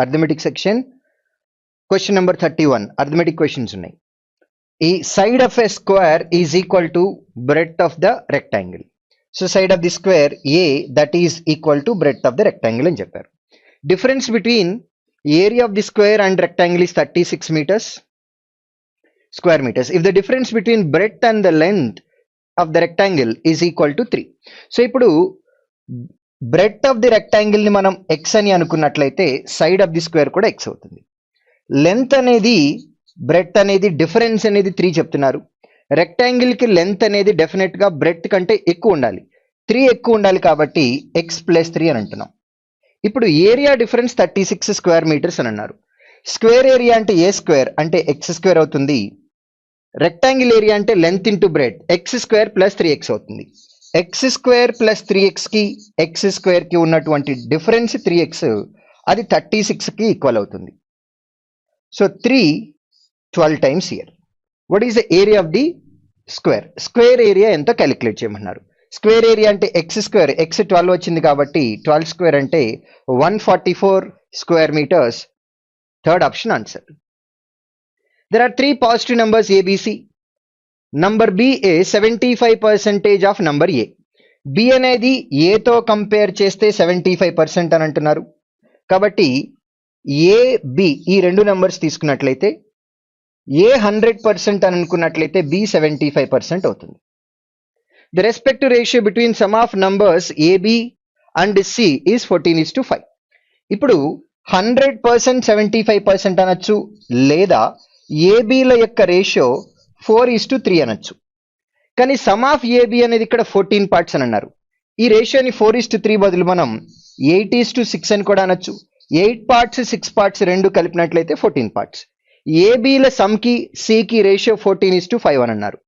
Arithmetic section question number 31 arithmetic questions ఉన్నాయి. ఈ side of a square is equal to breadth of the rectangle. So side of the square A that is equal to breadth of the rectangle అని చెప్పారు. Difference between area of the square and rectangle is 36 meters square meters. If the difference between breadth and the length of the rectangle is equal to 3. So ఇప్పుడు breadth of the rectangle ని మనం x అని అనుకున్నట్లయితే side of the square కూడా x అవుతుంది. Length అనేది breadth అనేది difference అనేది 3 చెప్తున్నారు. రెక్టాంగిల్ కి లెంత్ అనేది డెఫినెట్ గా బ్రెడ్త్ కంటే ఎక్కువ ఉండాలి, 3 ఎక్కువ ఉండాలి కాబట్టి x + 3 అని అంటున్నాం. ఇప్పుడు ఏరియా డిఫరెన్స్ 36 square meters అని అన్నారు. స్క్వేర్ ఏరియా అంటే ఏ స్క్వేర్ అంటే ఎక్స్ స్క్వేర్ అవుతుంది. రెక్టాంగిల్ ఏరియా అంటే length into bread x² + 3x అవుతుంది. x² + 3x కి ఎక్స్ స్క్వేర్ కి ఉన్నటువంటి డిఫరెన్స్ 3x, అది 36 కి ఈక్వల్ అవుతుంది. So 3 12 times here. What is the area of the square? Square area ఎంతో క్యాలిక్యులేట్ చేయమన్నారు. స్క్వేర్ ఏరియా అంటే x², x 12 వచ్చింది కాబట్టి 12² అంటే 144 square meters. Third option answer. There are 3 positive numbers A, B, C. Number B is 75% of number A. B అనేది A తో compare చేస్తే 75% అని అంటున్నారు. కాబట్టి A, B ఈ రెండు నెంబర్స్ తీసుకున్నట్లయితే A 100% అని అనుకున్నట్లయితే B 75% అవుతుంది. The respective ratio between sum of numbers AB and C is 14:5. ఇప్పుడు 100% 75% అనొచ్చు, లేదా ఏబీల యొక్క రేషియో 4:3 అనొచ్చు. కానీ సమ్ ఆఫ్ ఏబి అనేది ఇక్కడ 14 parts అని అన్నారు. ఈ రేషియోని 4:3 బదులు మనం 8:6 అని కూడా అనొచ్చు. 8 parts 6 parts రెండు కలిపినట్లయితే 14 parts. ఏబీల సమ్కి సికి రేషియో 14:5 అని అన్నారు.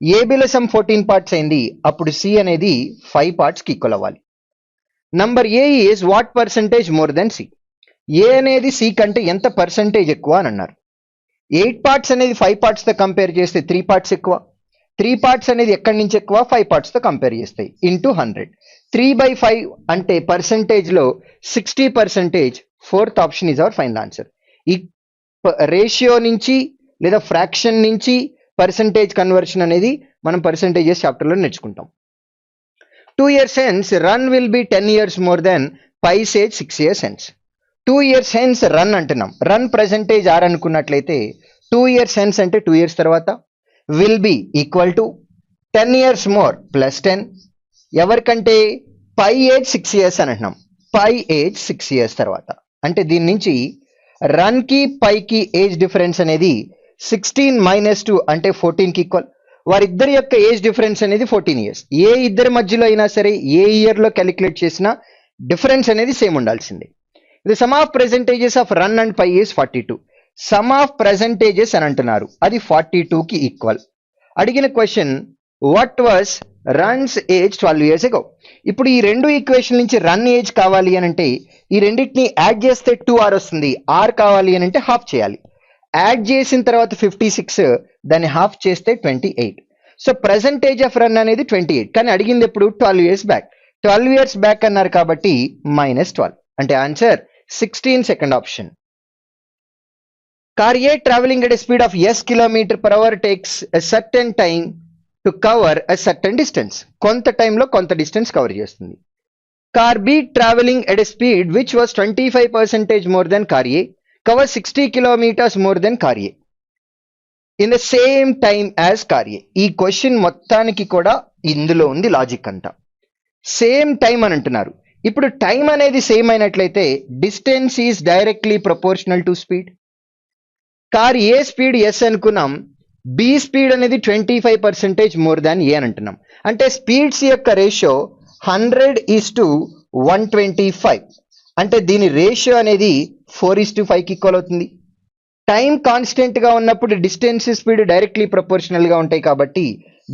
ఏబీల సమ్ 14 parts అయింది, అప్పుడు సి అనేది 5 parts కి ఈక్వల్ అవ్వాలి. Number A is what percentage more than C? A అనేది సి కంటే ఎంత పర్సంటేజ్ ఎక్కువ అని అన్నారు. 8 parts అనేది 5 parts తో కంపేర్ చేస్తే 3 parts ఎక్కువ. 3 parts అనేది ఎక్కడి నుంచి ఎక్కువ? 5 parts తో కంపేర్ చేస్తాయి ఇంటూ 100. 3/5 అంటే పర్సంటేజ్లో 60%. Fourth option is hour final answer. ఈ రేషియో నుంచి లేదా ఫ్రాక్షన్ నుంచి పర్సంటేజ్ కన్వర్షన్ అనేది మనం పర్సంటేజెస్ చాప్టర్లో నేర్చుకుంటాం. 2 years hence run will be 10 years more than Pi's age 6 years hence. 2 years hence run అంటున్నాం. రన్ పర్సంటేజ్ ఆర్ అనుకున్నట్లయితే 2 years hence అంటే 2 years తర్వాత will be equal to 10 years more + 10. ఎవరికంటే పై ఏజ్ 6 years అని అంటున్నాం. పై ఏజ్ 6 years తర్వాత అంటే దీని నుంచి రన్ కి పైకి ఏజ్ డిఫరెన్స్ అనేది 16 - 2 అంటే 14 కి ఈక్వల్. వారిద్దరి యొక్క ఏజ్ డిఫరెన్స్ అనేది 14 years. ఏ ఇద్దరి మధ్యలో అయినా సరే ఏ ఇయర్ లో క్యాలిక్యులేట్ చేసినా డిఫరెన్స్ అనేది సేమ్ ఉండాల్సిందే. The sum of percentages of run and pi is 42. Sum of percentages అని అంటున్నారు, అది 42 కి ఈక్వల్. అడిగిన question what was runs age 12 years ago. ఇప్పుడు ఈ రెండు ఈక్వేషన్ నుంచి రన్ ఏజ్ కావాలి అని అంటే ఈ రెండింటిని యాడ్ చేస్తే 2r వస్తుంది. r కావాలి అని అంటే హాఫ్ చేయాలి. యాడ్ చేసిన తర్వాత 56, దాన్ని హాఫ్ చేస్తే 28. సో పర్సంటేజ్ ఆఫ్ రన్ అనేది 28, కానీ అడిగింది ఎప్పుడు? 12 years బ్యాక్. 12 years బ్యాక్ అన్నారు కాబట్టి -12 అంటే answer 16, second option. Car A travelling at speed of s km/h takes a certain time to cover a certain distance. కొంత టైంలో కొంత డిస్టెన్స్ కవర్ చేస్తుంది. Car B travelling at speed which was 25% more than car A cover 60 kilometers more than car A in the same time as car A. ఈ question మొత్తానికి కూడా ఇందులో ఉంది logic అంతా. సేమ్ టైం అని అంటున్నారు. ఇప్పుడు టైం అనేది సేమ్ అయినట్లయితే distance is directly proportional to speed. Car A speed S అనుకున్నాం, బి స్పీడ్ అనేది 25% మోర్ దాన్ ఏ అని అంటున్నాం. అంటే స్పీడ్స్ యొక్క రేషియో 100:125 అంటే దీని రేషియో అనేది 4:5 కి ఈక్వల్ అవుతుంది. టైం కాన్స్టెంట్ గా ఉన్నప్పుడు డిస్టెన్స్ స్పీడ్ డైరెక్ట్లీ ప్రపోర్షనల్ గా ఉంటాయి కాబట్టి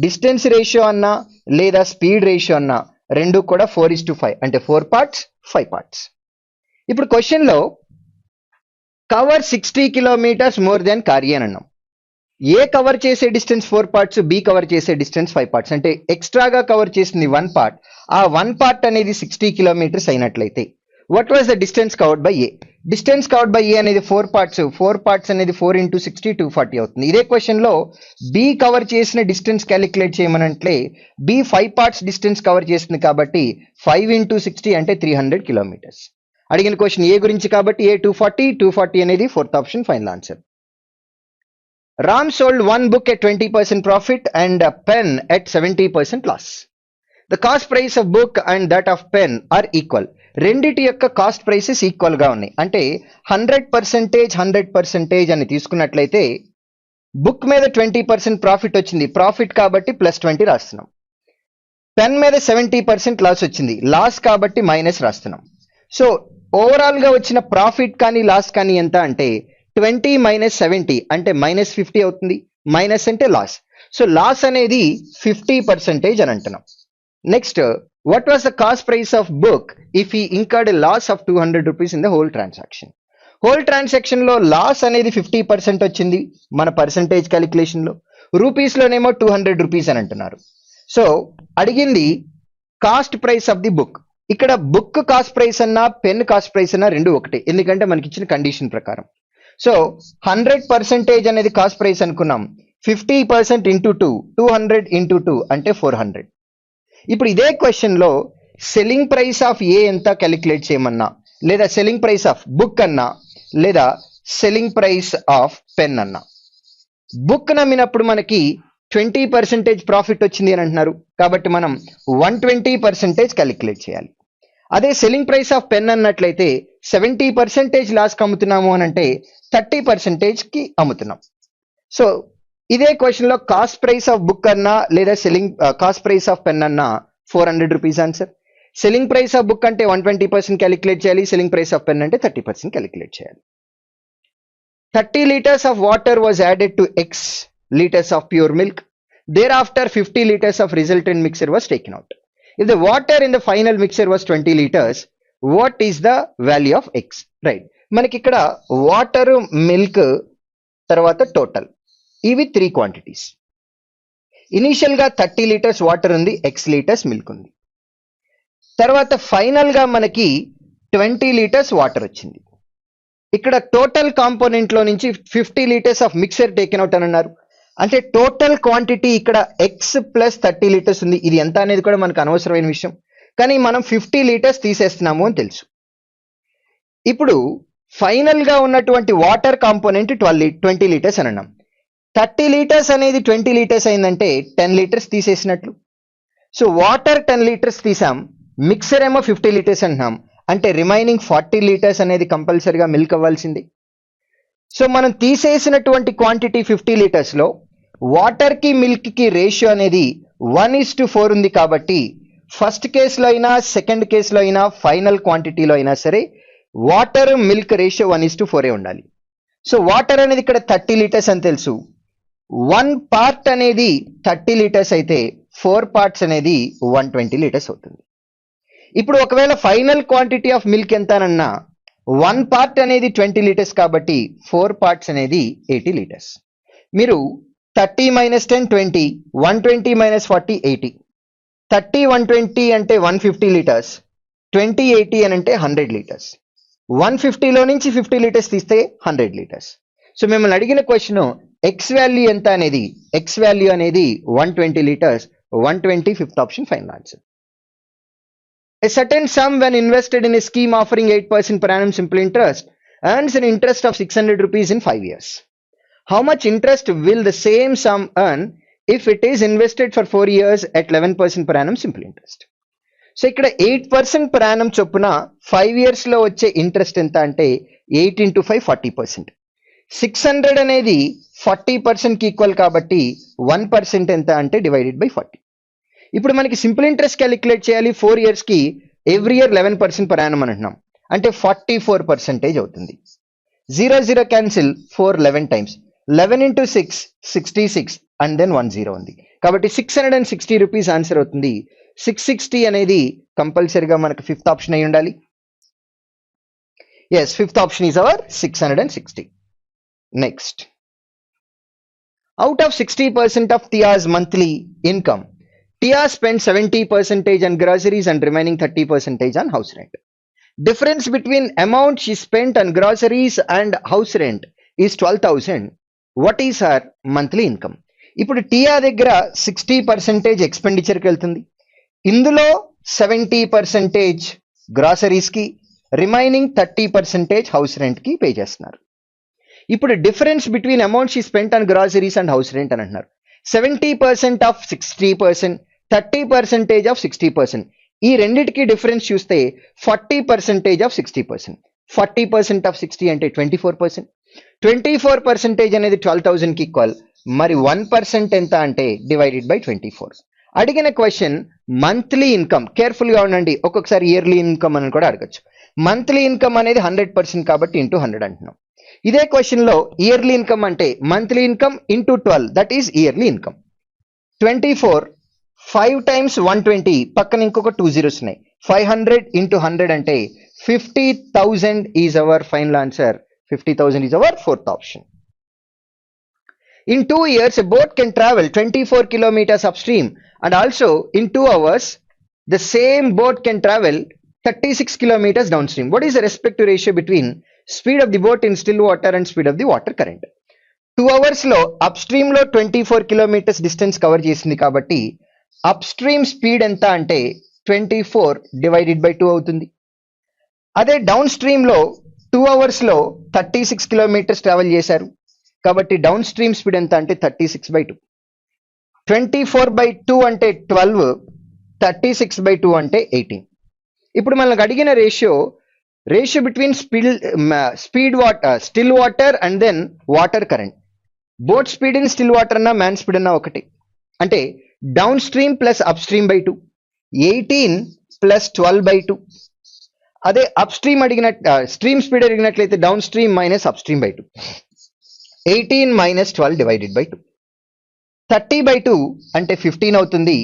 డిస్టెన్స్ రేషియో అన్నా లేదా స్పీడ్ రేషియో అన్నా రెండు కూడా 4:5 అంటే 4 parts 5 parts. ఇప్పుడు క్వశ్చన్ లో cover 60 kilometers more than car A అని అన్నాం. ఏ కవర్ చేసే డిస్టెన్స్ 4 parts, బి కవర్ చేసే డిస్టెన్స్ 5 parts. అంటే ఎక్స్ట్రాగా కవర్ చేసింది 1 part. ఆ 1 part అనేది 60 kilometers అయినట్లయితే what was the distance covered by A? Distance covered by A అనేది 4 parts అనేది 4 into 60 240 అవుతుంది. ఇదే క్వశ్చన్ లో B కవర్ చేసిన డిస్టెన్స్ క్యాలిక్యులేట్ చేయమనంటే B 5 parts డిస్టెన్స్ కవర్ చేస్తుంది కాబట్టి 5 into 60 అంటే 300 కిలోమీటర్స్. అడిగిన క్వశ్చన్ A గురించి కాబట్టి A 240 అనేది fourth option final answer. Ram sold one book at 20% profit and a pen at 70% loss. The cost price of book and that of pen are equal. రెండిటి యొక్క cost prices equal గా ఉన్నాయి. అంటే 100% అని తీసుకున్నట్లయితే బుక్ మీద 20% profit వచ్చింది, profit కాబట్టి +20 రాస్తున్నాం. పెన్ మీద 70% లాస్ వచ్చింది, లాస్ కాబట్టి మైనస్ రాస్తున్నాం. సో ఓవరాల్ గా వచ్చిన ప్రాఫిట్ కానీ లాస్ కానీ ఎంత అంటే 20 - 70 అంటే -50 అవుతుంది. మైనస్ అంటే లాస్. సో లాస్ అనేది 50% అని అంటున్నాం. Next, what was the cost price of book if he incurred loss of 200 rupees in the whole transaction? Whole transaction లో లాస్ అనేది 50% వచ్చింది మన పర్సంటేజ్ క్యాలిక్యులేషన్ లో, రూపీస్ లోనేమో 200 రూపీస్ అని అంటున్నారు. సో అడిగింది cost price of the book. ఇక్కడ బుక్ కాస్ట్ ప్రైస్ అన్నా పెన్ కాస్ట్ ప్రైస్ అన్నా రెండు ఒకటే, ఎందుకంటే మనకి ఇచ్చిన కండిషన్ ప్రకారం. సో 100% అనేది కాస్ట్ ప్రైస్ అనుకున్నాం. 50% ఇంటూ 2, 200 ఇంటూ 2 అంటే 400. ఇప్పుడు ఇదే క్వశ్చన్ లో సెల్లింగ్ ప్రైస్ ఆఫ్ ఏ ఎంత క్యాలిక్యులేట్ చేయమన్నా, లేదా సెల్లింగ్ ప్రైస్ ఆఫ్ బుక్ అన్నా, లేదా సెల్లింగ్ ప్రైస్ ఆఫ్ పెన్ అన్నా, బుక్ నమ్మినప్పుడు మనకి 20% ప్రాఫిట్ వచ్చింది అని అంటున్నారు కాబట్టి మనం 120% క్యాలిక్యులేట్ చేయాలి. అదే సెల్లింగ్ ప్రైస్ ఆఫ్ పెన్ అన్నట్లయితే 70% లాస్ అమ్ముతున్నాము అని అంటే 30% కి అమ్ముతున్నాం. సో ఇదే క్వశ్చన్ లో కాస్ట్ ప్రైస్ ఆఫ్ బుక్ అన్నా లేదా selling cost price of pen అన్నా 400 rupees answer. Selling price of book అంటే 120% క్యాలిక్యులేట్ చేయాలి, సెల్లింగ్ ప్రైస్ ఆఫ్ పెన్ అంటే 30% క్యాలిక్యులేట్ చేయాలి. 30 liters of water was added to X liters of pure milk. Thereafter 50 liters of resultant mixture was taken out. If the water in the final mixture was 20 liters, what is the value of X? Right. మనకి ఇక్కడ water, milk, తర్వాత total, ఇవి 3 quantities. Initial గా 30 litres water ఉంది, X litres milk ఉంది. తర్వాత final గా మనకి 20 లీటర్స్ వాటర్ వచ్చింది. ఇక్కడ టోటల్ కాంపోనెంట్ లో నుంచి 50 litres of mixer taken out అని అన్నారు. అంటే టోటల్ క్వాంటిటీ ఇక్కడ X + 30 లీటర్స్ ఉంది. ఇది ఎంత అనేది కూడా మనకు అనవసరమైన విషయం, కానీ మనం 50 లీటర్స్ తీసేస్తున్నాము అని తెలుసు. ఇప్పుడు ఫైనల్ గా ఉన్నటువంటి వాటర్ కాంపోనెంట్ 20 లీటర్స్ అని అన్నాం. 30 లీటర్స్ అనేది 20 లీటర్స్ అయిందంటే 10 లీటర్స్ తీసేసినట్లు. సో వాటర్ 10 లీటర్స్ తీసాం, మిక్సర్ ఏమో 50 లీటర్స్ అంటున్నాం, అంటే రిమైనింగ్ 40 లీటర్స్ అనేది కంపల్సరిగా మిల్క్ అవ్వాల్సింది. సో మనం తీసేసినటువంటి క్వాంటిటీ 50 లీటర్స్ లో వాటర్ కి మిల్క్ కి రేషియో అనేది 1:4 ఉంది కాబట్టి ఫస్ట్ కేసులో అయినా సెకండ్ కేసులో అయినా ఫైనల్ క్వాంటిటీలో అయినా సరే వాటర్ మిల్క్ రేషియో 1:4 ఉండాలి. సో వాటర్ అనేది ఇక్కడ 30 లీటర్స్ అని తెలుసు. 1 పార్ట్ అనేది 30 లీటర్స్ అయితే 4 పార్ట్స్ అనేది 120 లీటర్స్ అవుతుంది. ఇప్పుడు ఒకవేళ ఫైనల్ క్వాంటిటీ ఆఫ్ మిల్క్ ఎంత అన్నా 1 పార్ట్ అనేది 20 లీటర్స్ కాబట్టి 4 పార్ట్స్ అనేది 80 లీటర్స్. మీరు 30 - 10 20, 120 - 40 80. 30 120 అంటే 150 లీటర్స్, 20 80 అని అంటే 100 లీటర్స్. 150లో నుంచి 50 లీటర్స్ తీస్తే 100 లీటర్స్. సో మిమ్మల్ని అడిగిన క్వశ్చన్ ఎక్స్ వాల్యూ ఎంత అనేది, ఎక్స్ వాల్యూ అనేది 120 litres. 120 fifth option final answer. A certain sum when invested in a scheme offering 8% per annum simple interest earns an interest of 600 rupees in 5 years. How much interest will the same sum earn if it is invested for 4 years at 11% per annum simple interest? So ఇక్కడ 8% per annum చొప్పున 5 years లో వచ్చే interest ఎంత అంటే 8 × 5 40%. 600 అనేది 40% కి equal కాబట్టి 1% ఎంత అంటే డివైడెడ్ బై 40. ఇప్పుడు మనకి సింపుల్ ఇంట్రెస్ట్ క్యాలిక్యులేట్ చేయాలి. 4 years కి ఎవ్రీ ఇయర్ 11% per annum అంటున్నాం, అంటే 44% అవుతుంది. 0 0 క్యాన్సిల్, 4 11 టైమ్స్, 11 × 6 66 అండ్ దెన్ 10 ఉంది కాబట్టి 660 రూపీస్ ఆన్సర్ అవుతుంది. 660 అనేది కంపల్సరీగా మనకు ఫిఫ్త్ ఆప్షన్ అయి ఉండాలి. Yes, fifth option is our 660. Next, out of 60% of Tia's monthly income, Tia spent 70% on groceries and remaining 30% on house rent. Difference between amount she spent on groceries and house rent is 12,000. What is her monthly income? ఇప్పుడు టియా దగ్గర 60% ఎక్స్పెండిచర్కి వెళ్తుంది, ఇందులో 70% గ్రాసరీస్కి, remaining 30% house రెంట్కి pay చేస్తున్నారు. ఇప్పుడు difference between amount she spent on groceries and house rent అని అంటున్నారు. 70% of 60%, 30% of 60%. ఈ రెండిటికి డిఫరెన్స్ చూస్తే 40% ఆఫ్ 60%. 40% ఆఫ్ 60 అంటే 24%. 24% అనేది 12,000కి ఈక్వల్. మరి 1% ఎంత అంటే డివైడెడ్ బై 24. అడిగిన క్వశ్చన్ మంత్లీ ఇన్కమ్. కేర్ఫుల్గా ఉండండి, ఒక్కొక్కసారి ఇయర్లీ ఇన్కమ్ అని కూడా అడగచ్చు. మంత్లీ ఇన్కమ్ అనేది 100% కాబట్టి ఇంటూ 100 అంటున్నాం. ఇదే క్వశ్చన్లో ఇయర్లీ ఇన్కమ్ అంటే monthly income into 12, that is yearly income. 24 5 times 120, పక్కన ఇంకొక 2 zeros ఉన్నాయి. 500 into 100 అంటే 50,000 is our final answer. 50,000 is our fourth option. In 2 years, a boat can travel 24 kilometers upstream, and also in 2 hours, the same boat can travel 36 kilometers downstream. What is the respective ratio between speed of the boat in still water and speed of the water current? 2 hours లో upstream లో 24 kilometers distance cover చేసింది కాబట్టి upstream speed ఎంత అంటే 24 divided by 2 అవుతుంది. అదే down stream లో 2 hours లో 36 kilometers ట్రావెల్ చేశారు కాబట్టి డౌన్ స్ట్రీమ్ స్పీడ్ ఎంత అంటే 36/2. 24/2 అంటే 12, 36/2 అంటే 18. ఇప్పుడు మనకు అడిగిన ratio between speed water, still water and then water current. Boat speed in still water అన్నా మ్యాన్ స్పీడ్ అన్నా ఒకటి. అంటే down stream plus up stream by 2, 18 plus 12/2. అదే అప్ స్ట్రీమ్ స్ట్రీమ్ స్పీడ్ అడిగినట్లయితే down stream minus up stream by 2, 18 minus 12 divided by 2. 30/2 అంటే 15 అవుతుంది,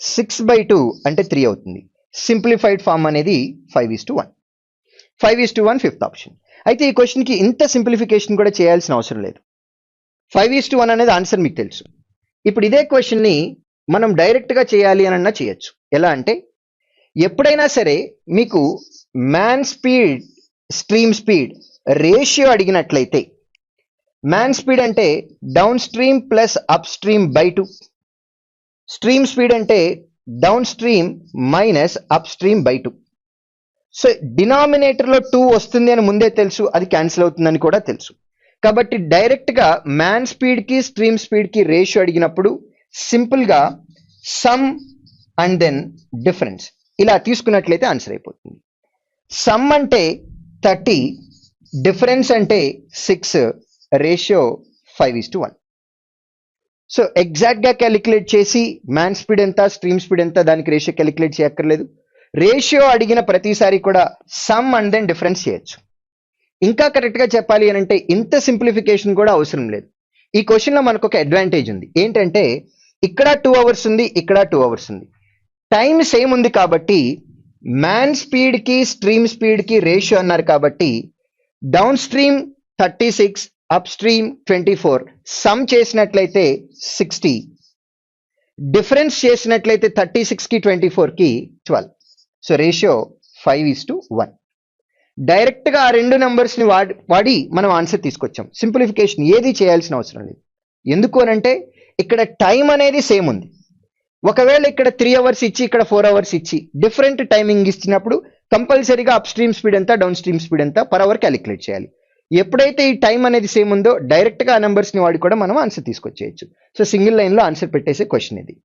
6/2 అంటే 3 అవుతుంది. సింప్లిఫైడ్ ఫామ్ అనేది 5:1. 5:1 ఫిఫ్త్ ఆప్షన్. అయితే ఈ క్వశ్చన్కి ఇంత సింప్లిఫికేషన్ కూడా చేయాల్సిన అవసరం లేదు. 5:1 అనేది ఆన్సర్ మీకు తెలుసు. ఇప్పుడు ఇదే క్వశ్చన్ని మనం డైరెక్ట్గా చేయాలి అని అన్నా చేయొచ్చు. ఎలా అంటే ఎప్పుడైనా సరే మీకు man speed, stream speed ratio అడిగినట్లయితే మ్యాన్ స్పీడ్ అంటే down stream plus up stream by 2, stream speed అంటే down stream minus up stream by 2. So డినామినేటర్లో 2 వస్తుంది అని ముందే తెలుసు, అది క్యాన్సిల్ అవుతుందని కూడా తెలుసు. కాబట్టి డైరెక్ట్గా మ్యాన్ స్పీడ్కి స్ట్రీమ్ స్పీడ్కి రేషియో అడిగినప్పుడు సింపుల్గా సమ్ అండ్ దెన్ డిఫరెన్స్ ఇలా తీసుకున్నట్లయితే ఆన్సర్ అయిపోతుంది. సమ్ అంటే 30, డిఫరెన్స్ అంటే 6, రేషియో 5:1. సో ఎగ్జాక్ట్గా క్యాలిక్యులేట్ చేసి మ్యాన్ స్పీడ్ ఎంత, స్ట్రీమ్ స్పీడ్ ఎంత, దానికి రేషియో క్యాలిక్యులేట్ చేయక్కర్లేదు. రేషియో అడిగిన ప్రతిసారి కూడా సమ్ అండ్ దెన్ డిఫరెన్స్ చేయొచ్చు. ఇంకా కరెక్ట్గా చెప్పాలి అని అంటే ఇంత సింప్లిఫికేషన్ కూడా అవసరం లేదు. ఈ క్వశ్చన్లో మనకు ఒక అడ్వాంటేజ్ ఉంది. ఏంటంటే ఇక్కడ 2 hours ఉంది, ఇక్కడ 2 hours ఉంది, టైం సేమ్ ఉంది కాబట్టి మ్యాన్ స్పీడ్కి స్ట్రీమ్ స్పీడ్కి రేషియో అన్నారు కాబట్టి down stream 36, up stream 24, some చేసినట్లయితే 60, డిఫరెన్స్ చేసినట్లయితే 36కి 24కి 12. So ratio 5:1. డైరెక్ట్గా ఆ రెండు నెంబర్స్ని వాడి మనం ఆన్సర్ తీసుకొచ్చాం. సింప్లిఫికేషన్ ఏది చేయాల్సిన అవసరం లేదు. ఎందుకు అనంటే ఇక్కడ టైం అనేది సేమ్ ఉంది. ఒకవేళ ఇక్కడ 3 hours ఇచ్చి ఇక్కడ 4 hours ఇచ్చి డిఫరెంట్ టైమింగ్ ఇచ్చినప్పుడు కంపల్సరీగా అప్ స్ట్రీమ్ స్పీడ్ ఎంత, డౌన్ స్ట్రీమ్ స్పీడ్ ఎంత పర్ అవర్ క్యాలిక్యులేట్ చేయాలి. ఎప్పుడైతే ఈ టైం అనేది సేమ్ ఉందో డైరెక్ట్గా ఆ నెంబర్స్ని వాడి కూడా మనం ఆన్సర్ తీసుకొచ్చేయచ్చు. సో సింగిల్ లైన్లో ఆన్సర్ పెట్టేసే క్వశ్చన్ ఇది.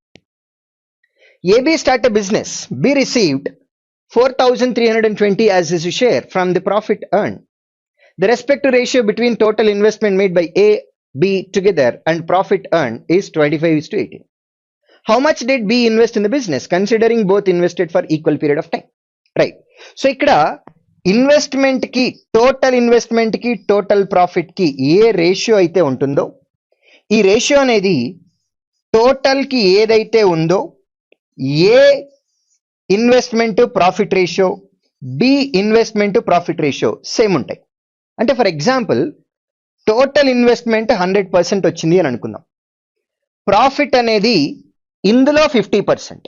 AB start a business. B received 4,320 as his share from the profit earned. The respective ratio between total investment made by A, B together and profit earned is 25:18. How much did B invest in the business considering both invested for equal period of time? Right. So ఇక్కడ investment కి, total investment కి, total profit కి ఏ ratio అయితే ఉంటుందో ఈ ratio అనేది total కి ఏదైతే ఉందో A investment profit ratio, B investment profit ratio same ఉంటాయి. అంటే ఫర్ ఎగ్జాంపుల్ టోటల్ ఇన్వెస్ట్మెంట్ 100% వచ్చింది అని అనుకుందాం. ప్రాఫిట్ అనేది ఇందులో 50%,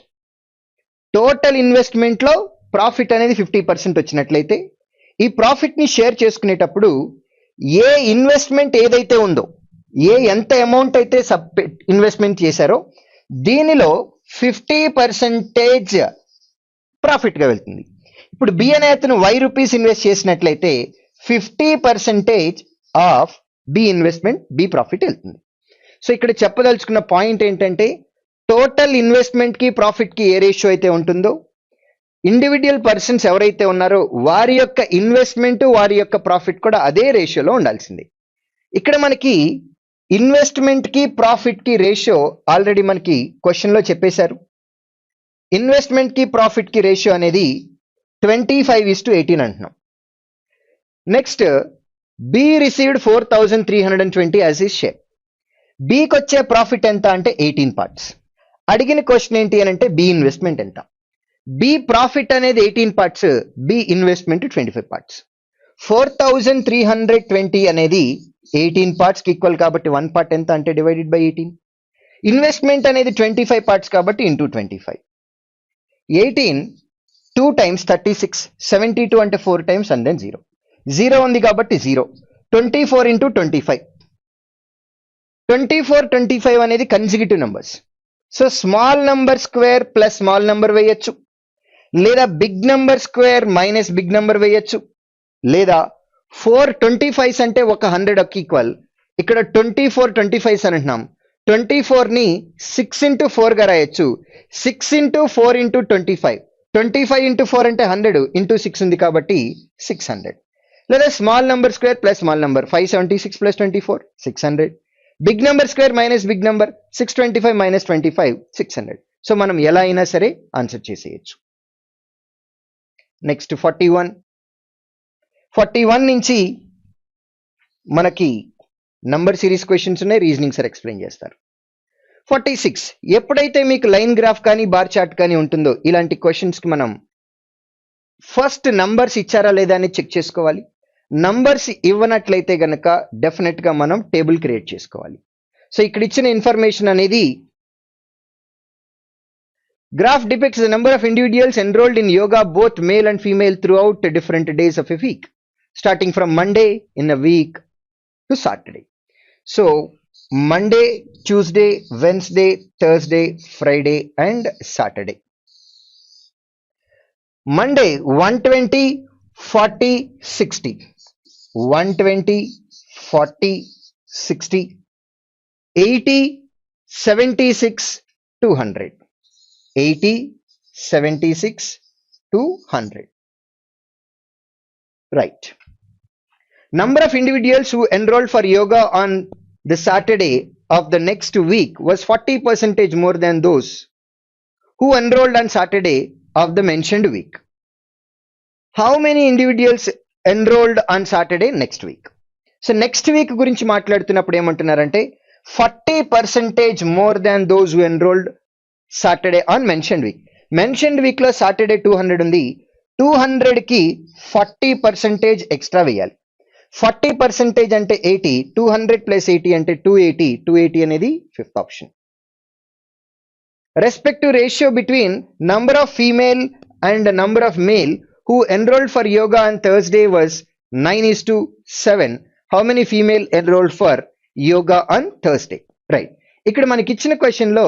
టోటల్ ఇన్వెస్ట్మెంట్లో ప్రాఫిట్ అనేది 50% వచ్చినట్లయితే ఈ ప్రాఫిట్ ని షేర్ చేసుకునేటప్పుడు ఏ ఇన్వెస్ట్మెంట్ ఏదైతే ఉందో, ఎంత అమౌంట్ అయితే ఇన్వెస్ట్మెంట్ చేశారో దీనిలో 50% ప్రాఫిట్ గా వెళ్తుంది. ఇప్పుడు బి అనే అతను ₹Y ఇన్వెస్ట్ చేసినట్లయితే 50% of B investment B profit వెళ్తుంది. సో ఇక్కడ చెప్పదలుచుకున్న పాయింట్ ఏంటంటే టోటల్ ఇన్వెస్ట్మెంట్ కి ప్రాఫిట్ కి ఏ రేషియో అయితే ఉంటుందో ఇండివిజువల్ పర్సన్స్ ఎవరైతే ఉన్నారో వారి యొక్క ఇన్వెస్ట్మెంట్ వారి యొక్క ప్రాఫిట్ కూడా అదే రేషియోలో ఉండాల్సింది. ఇక్కడ మనకి ఇన్వెస్ట్మెంట్ కి ప్రాఫిట్ కి రేషియో ఆల్రెడీ మనకి క్వశ్చన్ లో చెప్పేశారు. ఇన్వెస్ట్మెంట్ కి ప్రాఫిట్ కి రేషియో అనేది 25:18 అంటున్నాం. Next B received 4,320 as his share. బికి వచ్చే ప్రాఫిట్ ఎంత అంటే 18 పార్ట్స్. అడిగిన క్వశ్చన్ ఏంటి అని అంటే బి ఇన్వెస్ట్మెంట్ ఎంత. బి ప్రాఫిట్ అనేది 18 పార్ట్స్, బి ఇన్వెస్ట్మెంట్ 25 పార్ట్స్. 4,320 అనేది 18 పార్ట్స్ కి ఈక్వల్ కాబట్టి 1 పార్ట్ ఎంత అంటే డివైడెడ్ బై 18. ఇన్వెస్ట్మెంట్ అనేది 25 పార్ట్స్ కాబట్టి ఇంటూ 25. 18 2 times 36, 72 అంటే 4 times and then 0. 0 ఉంది కాబట్టి 0. 24 into 25. 24, 25 అనేది consecutive numbers. So small number square plus small number వేయచ్చు, లేదా big number square minus big number వేయచ్చు, లేదా 4 25s అంటే ఒక 100 ఈక్వల్. ఇక్కడ 24 25s అని అంటున్నాం. 24 ని 6 into 4 గా రాయొచ్చు. 6 into 4 into 25. 25 into 4 అంటే 100 into 6 ఉంది కాబట్టి 600. లేదా small number square plus small number 576 plus 24 600. Big number square minus big number 625 minus 25 600. So మనం ఎలా అయినా సరే ఆన్సర్ చేసేయచ్చు. నెక్స్ట్ 41 నుంచి మనకి నంబర్ సిరీస్ క్వశ్చన్స్ ఉన్నాయి, రీజనింగ్ సార్ ఎక్స్ప్లెయిన్ చేస్తారు. 46 ఎప్పుడైతే మీకు లైన్ గ్రాఫ్ కానీ బార్ చార్ట్ కానీ ఉంటుందో ఇలాంటి క్వశ్చన్స్ కి మనం ఫస్ట్ నంబర్స్ ఇచ్చారా లేదా అని చెక్ చేసుకోవాలి. నంబర్స్ ఇవ్వనట్లయితే గనక డెఫినెట్ గా మనం టేబుల్ క్రియేట్ చేసుకోవాలి. సో ఇక్కడ ఇచ్చిన ఇన్ఫర్మేషన్ అనేది graph depicts the number of individuals enrolled in yoga, both male and female, throughout different days of a week, starting from Monday in a week to Saturday. So Monday, Tuesday, Wednesday, Thursday, Friday and Saturday. Monday 120, 40, 60. 120, 40, 60, 80, 76, 200. 80, 76, 200. Right. Number of individuals who enrolled for yoga on the Saturday of the next week was 40% more than those who enrolled on Saturday of the mentioned week. How many individuals enrolled on Saturday next week? So next week గురించి మాట్లాడుతున్నప్పుడు ఏమంటున్నారంటే 40% more than those who enrolled Saturday on mentioned week. Mentioned week లో Saturday 200 ఉంది. 200 కి 40% extra వేయాలి. 40% అంటే 80. 200 plus 80 అంటే 280. 280 అనేది fifth option. Respective ratio between number of female and number of male who enrolled for yoga on Thursday was 9:7. How many female enrolled for yoga on Thursday? Right. ఇక్కడ మనకి ఇచ్చిన question లో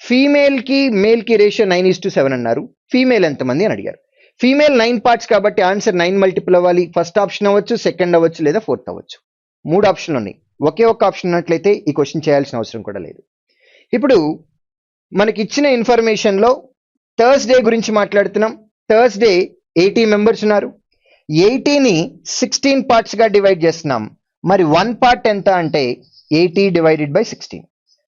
female కి male కి ratio 9:7 అన్నారు. Female ఎంతమంది అని అడిగారు. ఫీమేల్ 9 పార్ట్స్ కాబట్టి ఆన్సర్ 9 మల్టిపుల్ అవ్వాలి. ఫస్ట్ ఆప్షన్ అవ్వచ్చు, సెకండ్ అవ్వచ్చు, లేదా ఫోర్త్ అవ్వచ్చు. 3 ఆప్షన్లు ఉన్నాయి. ఒకే ఒక్క ఆప్షన్ ఉన్నట్లయితే ఈ క్వశ్చన్ చేయాల్సిన అవసరం కూడా లేదు. ఇప్పుడు మనకి ఇచ్చిన ఇన్ఫర్మేషన్ లో థర్స్డే గురించి మాట్లాడుతున్నాం. థర్స్డే 80 మెంబర్స్ ఉన్నారు. 80ని 16 పార్ట్స్ గా డివైడ్ చేస్తున్నాం. మరి 1 పార్ట్ ఎంత అంటే 80 divided by 16.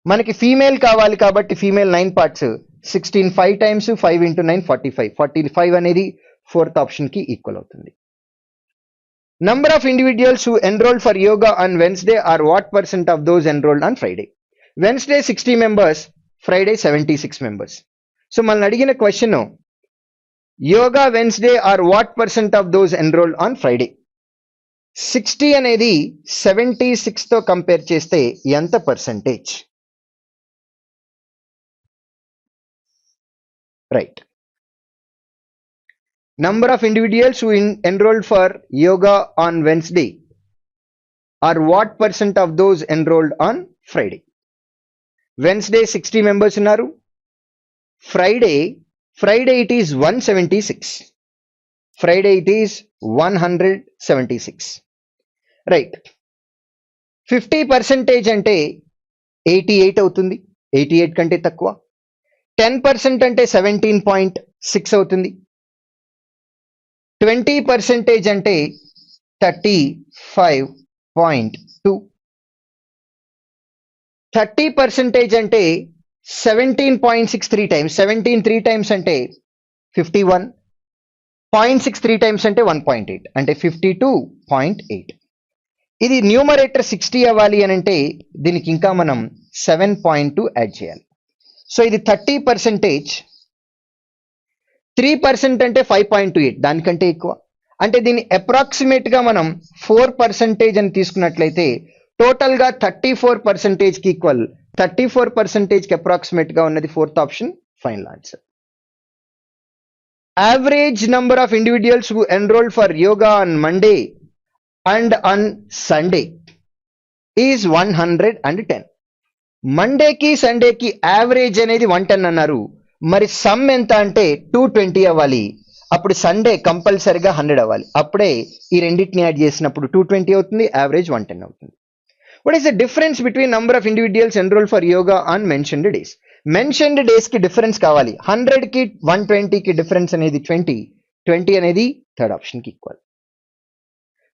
మనకి ఫీమేల్ కావాలి కాబట్టి ఫీమేల్ 9 పార్ట్స్. 16 5 times 5 into 9 45. 45 అనేది ఫోర్త్ ఆప్షన్ కి ఈక్వల్ అవుతుంది. Number of individuals who enrolled for yoga on Wednesday are what percent of those enrolled on Friday? Wednesday 60 members, Friday 76 members. So మనం అడిగిన question yoga Wednesday or what percent of those enrolled on Friday. 60 అనేది 76 తో compare చేస్తే ఎంత percentage? Right. number of individuals who enrolled for yoga on Wednesday or what percent of those enrolled on Friday? Wednesday 60 members unnaru. Friday it is 176. Friday it is 176. Right. 50% అంటే 88 అవుతుంది. 88 కంటే తక్కువ. 10% అంటే 17.6 అవుతుంది. 20% అంటే 35.2. 30% అంటే 17.63 times. 17 3 times అంటే 51. 0.63 times అంటే 1.8 అంటే 52.8. ఇది న్యూమరేటర్ 60 అవ్వాలి అని అంటే దీనికి ఇంకా మనం 7.2 యాడ్ చేయాలి. సో ఇది 30%. 3% అంటే 5.28 దానికంటే ఎక్కువ. అంటే దీన్ని అప్రాక్సిమేట్ గా మనం 4% అని తీసుకున్నట్లయితే టోటల్ గా 34% కి ఈక్వల్. 34% కి అప్రాక్సిమేట్ గా ఉన్నది fourth option final answer. Average number of individuals who enrolled for yoga on Monday and on Sunday is 110. Monday కి సండే కి యావరేజ్ అనేది 110 అన్నారు. మరి సమ్ ఎంత అంటే 220 అవ్వాలి. అప్పుడు సండే కంపల్సరిగా 100 అవ్వాలి. అప్పుడే ఈ రెండింటిని యాడ్ చేసినప్పుడు 220 అవుతుంది, యావరేజ్ 110 అవుతుంది. What is the difference between number of individuals enrolled for yoga on mentioned days? Mentioned days కి డిఫరెన్స్ కావాలి. 100 కి 120 కి డిఫరెన్స్ అనేది 20 అనేది థర్డ్ ఆప్షన్ కి equal.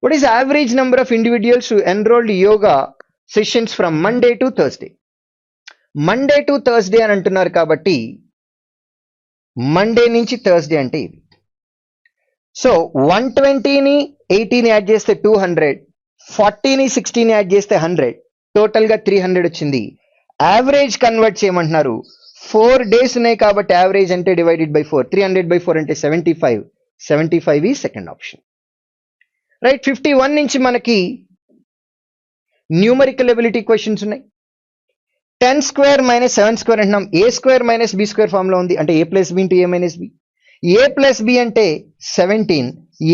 What is average number of individuals who enrolled yoga sessions from Monday to Thursday? Monday to Thursday అని అంటున్నారు కాబట్టి మండే నుంచి థర్స్డే అంటే ఇది. సో 120ని 80ని యాడ్ చేస్తే 200, 40ని 60ని యాడ్ చేస్తే 100, టోటల్ గా 300 వచ్చింది. యావరేజ్ కన్వర్ట్ చేయమంటున్నారు. 4 days ఉన్నాయి కాబట్టి యావరేజ్ అంటే డివైడెడ్ బై 4. 300/4 అంటే 75. 75 ఈ సెకండ్ ఆప్షన్. రైట్. 51 నుంచి మనకి న్యూమరికల్ ఎబిలిటీ క్వశ్చన్స్ ఉన్నాయి. 10 square minus 7 square అంటున్నాం. a square minus b square form లో ఉంది. అంటే a plus b into a minus b. a plus b అంటే 17,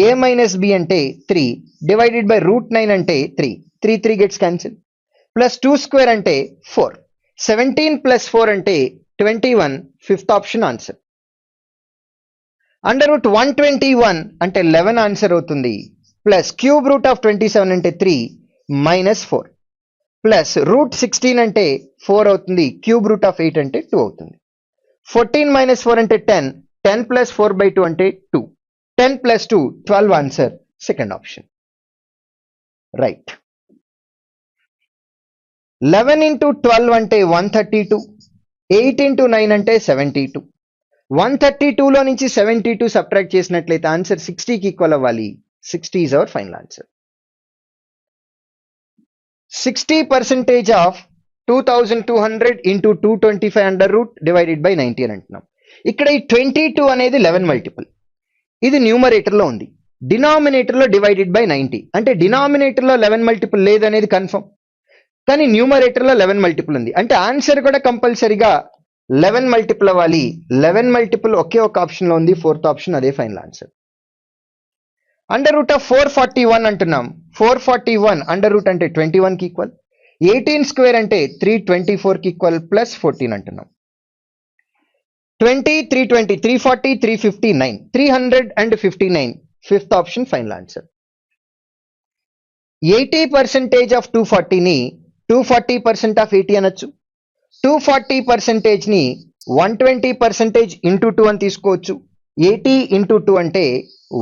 a minus b అంటే 3 డివైడెడ్ బై √9 అంటే 3. 3 గెట్స్ క్యాన్సిల్. ప్లస్ 2 square అంటే 4. 17 plus 4 అంటే 21. Fifth option answer. Under root 121 అంటే 11 answer అవుతుంది. ప్లస్ క్యూబ్ రూట్ ఆఫ్ 27 అంటే 3 మైనస్ 4. ప్లస్ √16 అంటే 4 అవుతుంది. క్యూబ్ రూట్ ఆఫ్ 8 అంటే 2 అవుతుంది. 14 మైనస్ 4 అంటే 10. 10 ప్లస్ 4/2 అంటే 2. 10 plus 2 12 answer second option. Right. 11 into 12 అంటే 132. 8 into 9 అంటే 72. 132లో నుంచి 72 సబ్ట్రాక్ట్ చేసినట్లయితే ఆన్సర్ 60కి ఈక్వల్ అవ్వాలి. 60 is our final answer. 60% of 2200 into 225 under root divided by 90 అని అంటున్నాం. ఇక్కడ ఈ 22 అనేది 11 మల్టిపుల్. ఇది న్యూమరేటర్ లో ఉంది. డినామినేటర్ లో డివైడెడ్ బై 90 అంటే డినామినేటర్ లో 11 మల్టిపుల్ లేదనేది కన్ఫర్మ్. కానీ న్యూమరేటర్ లో 11 మల్టిపుల్ ఉంది. అంటే ఆన్సర్ కూడా కంపల్సరీగా 11 మల్టిపుల్ అవ్వాలి. 11 మల్టిపుల్ ఒకే ఒక ఆప్షన్ లో ఉంది, ఫోర్త్ ఆప్షన్, అదే final answer. Under root of 441 అంటున్నాం. 441 అండర్ రూట్ అంటే 21 కి ఈక్వల్. 18 స్క్వేర్ అంటే 324 కి ఈక్వల్ ప్లస్ 14 అంటున్నాం. 20 320 340 359 359 fifth option final answer. 80% of 240ని 240% ఆఫ్ 80 అనొచ్చు. 240% ని 120% ఇంటూ 2 అని తీసుకోవచ్చు. 80 ఇంటూ 2 అంటే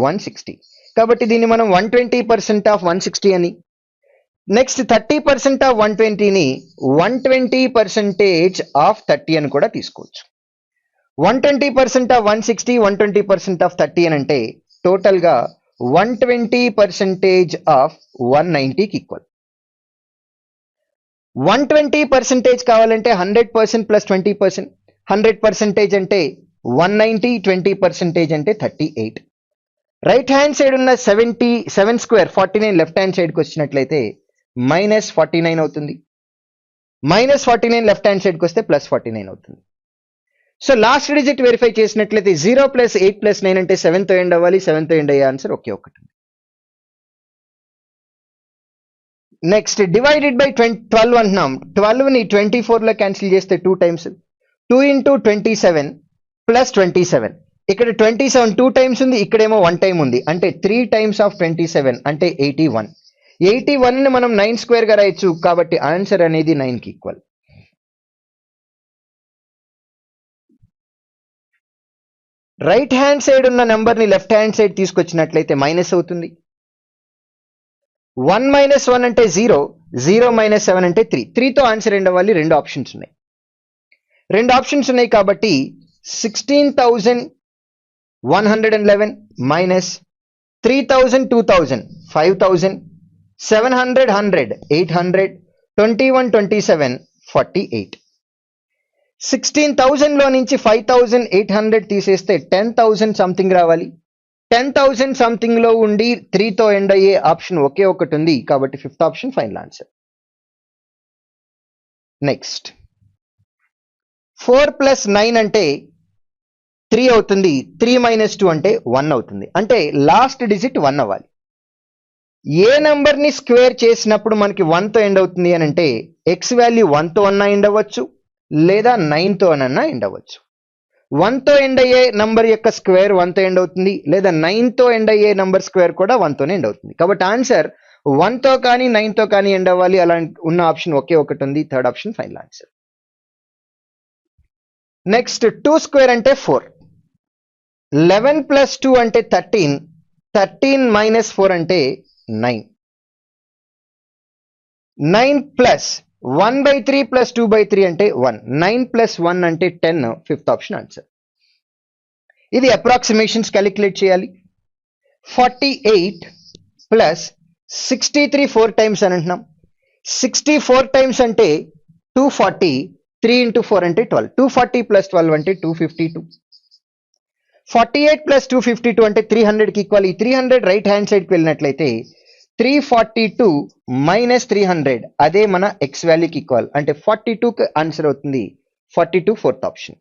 160. కాబట్టి దీన్ని మనం 120% ఆఫ్ 160 అని, నెక్స్ట్ 30% ఆఫ్ 120ని 120% ఆఫ్ 30 అని కూడా తీసుకోవచ్చు. 120% ఆఫ్ 160 120% ఆఫ్ 30 అని అంటే టోటల్ గా 120% ఆఫ్ 190కి ఈక్వల్. 120% కావాలంటే 100% ప్లస్ 20%. 100% అంటే 190, 20% అంటే 38. రైట్ హ్యాండ్ సైడ్ ఉన్న 77 స్క్వేర్ 49 లెఫ్ట్ హ్యాండ్ సైడ్కి వచ్చినట్లయితే మైనస్ 49 అవుతుంది. మైనస్ 49 లెఫ్ట్ హ్యాండ్ సైడ్కి వస్తే ప్లస్ 49 అవుతుంది. సో లాస్ట్ డిజిట్ వెరిఫై చేసినట్లయితే 0 + 8 + 9 అంటే 7తో ఎండ్ అవ్వాలి. 7తో ఎండ్ అయ్యే ఆన్సర్ ఒకే ఒకటి. నెక్స్ట్ డివైడెడ్ బై 12 అంటున్నాం. 12ని 24లో క్యాన్సిల్ చేస్తే 2 టైమ్స్. 2 × 27 + 27. ఇక్కడ 27 2 టైమ్స్ ఉంది, ఇక్కడేమో 1 టైం ఉంది. అంటే 3 టైమ్స్ ఆఫ్ 27 అంటే 81. 81ని మనం 9 స్క్వేర్ గా రాయొచ్చు. కాబట్టి ఆన్సర్ అనేది 9కి ఈక్వల్. రైట్ హ్యాండ్ సైడ్ ఉన్న నెంబర్ ని లెఫ్ట్ హ్యాండ్ సైడ్ తీసుకొచ్చినట్లయితే మైనస్ అవుతుంది. 1 - 1 అంటే 0, 0 - 7 అంటే 3. 3తో ఆన్సర్ ఎండ్ అవ్వాలి. రెండు ఆప్షన్స్ ఉన్నాయి కాబట్టి 16,111 మైనస్ 3,000 2,000 5,000 700 100 800 21 27 48. 16,000 లో నుంచి 5,800 తీసేస్తే 10,000 సంథింగ్ రావాలి. 10,000 సంథింగ్ లో ఉండి 3తో ఎండ్ అయ్యే ఆప్షన్ ఒకే ఒకటి ఉంది కాబట్టి 5th option final answer. Next 4 + 9 అంటే 3 అవుతుంది. 3 - 2 అంటే 1 అవుతుంది. అంటే లాస్ట్ డిజిట్ 1 అవ్వాలి. ఏ నంబర్ ని స్క్వేర్ చేసినప్పుడు మనకి 1తో ఎండ్ అవుతుంది అని అంటే ఎక్స్ వాల్యూ 1తో అన్నా ఎండ్ అవ్వచ్చు, లేదా 9తో అన్నా ఎండ్ అవ్వచ్చు. 1తో ఎండ్ అయ్యే నంబర్ యొక్క స్క్వేర్ 1తో ఎండ్ అవుతుంది, లేదా 9తో ఎండ్ అయ్యే నంబర్ స్క్వేర్ కూడా 1తోనే ఎండ్ అవుతుంది. కాబట్టి ఆన్సర్ 1తో కానీ 9తో కానీ ఎండ్ అవ్వాలి. అలా ఉన్న ఆప్షన్ ఒకే ఒకటి ఉంది. 3rd option final answer. Next 2 square అంటే 4. 11 + 2 అంటే 13. 13 - 4 అంటే 9. 9 + 1/3 + 2/3 అంటే 1. 9 + 1 అంటే 10. 5th option answer. ఇది అప్రాక్సిమేషన్స్ క్యాలిక్యులేట్ చేయాలి. 48 + 63 4 టైమ్స్ అని అంటున్నాం. 64 టైమ్స్ అంటే 240. 3 × 4 అంటే 12. 240 + 12 అంటే 252. 48 + 252 అంటే 300కి ఈక్వల్. ఈ 300 రైట్ హ్యాండ్ సైడ్కి వెళ్ళినట్లయితే 342 - 300 అదే మన ఎక్స్ వాల్యూకి ఈక్వల్. అంటే 42కి ఆన్సర్ అవుతుంది. 42 4th option.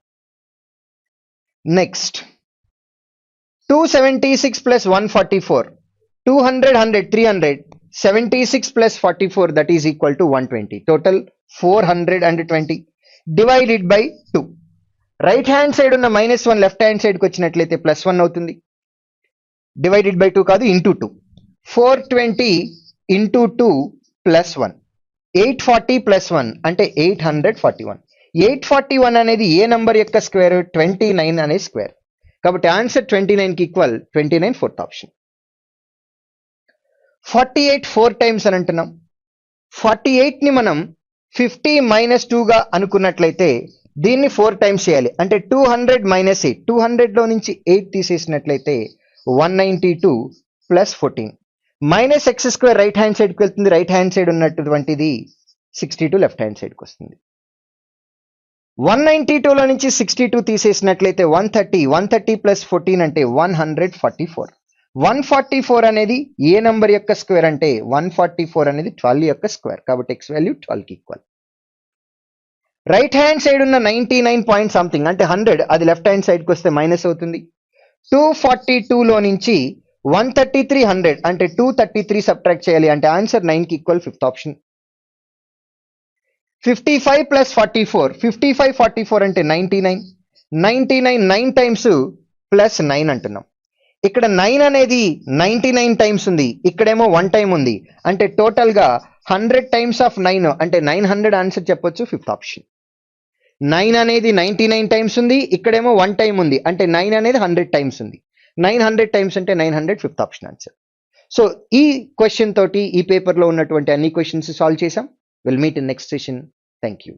Next 276 + 144. 200 100 300. 76 + 44 that is equal to 120. Total 420 divided by 2. Right hand side ఉన్న -1 లెఫ్ట్ హ్యాండ్ సైడ్కి వచ్చినట్లయితే +1 అవుతుంది. డివైడెడ్ బై 2 కాదు, ఇంటూ 2. 420 × 2 + 1. 840 + 1 అంటే 841. 841 అనేది ఏ నంబర్ యొక్క స్క్వేర్? 29 అనే స్క్వేర్. కాబట్టి ఆన్సర్ 29కి ఈక్వల్. 29 4th option. 48 4 టైమ్స్ అని అంటున్నాం. 48ని మనం 50 - 2గా అనుకున్నట్లయితే దీన్ని 4 టైమ్స్ చేయాలి. అంటే 200 - 8. 200లో నుంచి 8 తీసేసినట్లయితే 192 + 14. -x² రైట్ హ్యాండ్ సైడ్కి వెళ్తుంది. రైట్ హ్యాండ్ సైడ్ ఉన్నటువంటిది 62 లెఫ్ట్ హ్యాండ్ సైడ్కి వస్తుంది. 192లో నుంచి 62 తీసేసినట్లయితే 130. 130 + 14 అంటే 144. 144 అనేది ఏ నంబర్ యొక్క స్క్వేర్ అంటే 144 అనేది 12 యొక్క స్క్వేర్. కాబట్టి ఎక్స్ వాల్యూ 12కి ఈక్వల్. రైట్ హ్యాండ్ సైడ్ ఉన్న 99 పాయింట్ సంథింగ్ అంటే 100 అది లెఫ్ట్ హ్యాండ్ సైడ్కి వస్తే మైనస్ అవుతుంది. 242లో నుంచి 133 100 అంటే 233 సబ్ట్రాక్ట్ చేయాలి. అంటే ఆన్సర్ 9కి ఈక్వల్. 5th option. 55 + 44. 55 44 అంటే 99. 99 9 టైమ్స్ ప్లస్ 9 అంటున్నాం. ఇక్కడ 9 అనేది 99 టైమ్స్ ఉంది, ఇక్కడేమో 1 టైం ఉంది. అంటే టోటల్ గా 100 టైమ్స్ ఆఫ్ 9 అంటే 900 ఆన్సర్ చెప్పొచ్చు. 5th option. 9 అనేది 99 టైమ్స్ ఉంది, ఇక్కడేమో 1 టైం ఉంది. అంటే 9 అనేది 100 టైమ్స్ ఉంది. 900 టైమ్స్ అంటే 900. 5th option answer. సో ఈ క్వశ్చన్ తోటి ఈ పేపర్ లో ఉన్నటువంటి అన్ని క్వశ్చన్స్ సాల్వ్ చేసాం. Will meet in next session. Thank you.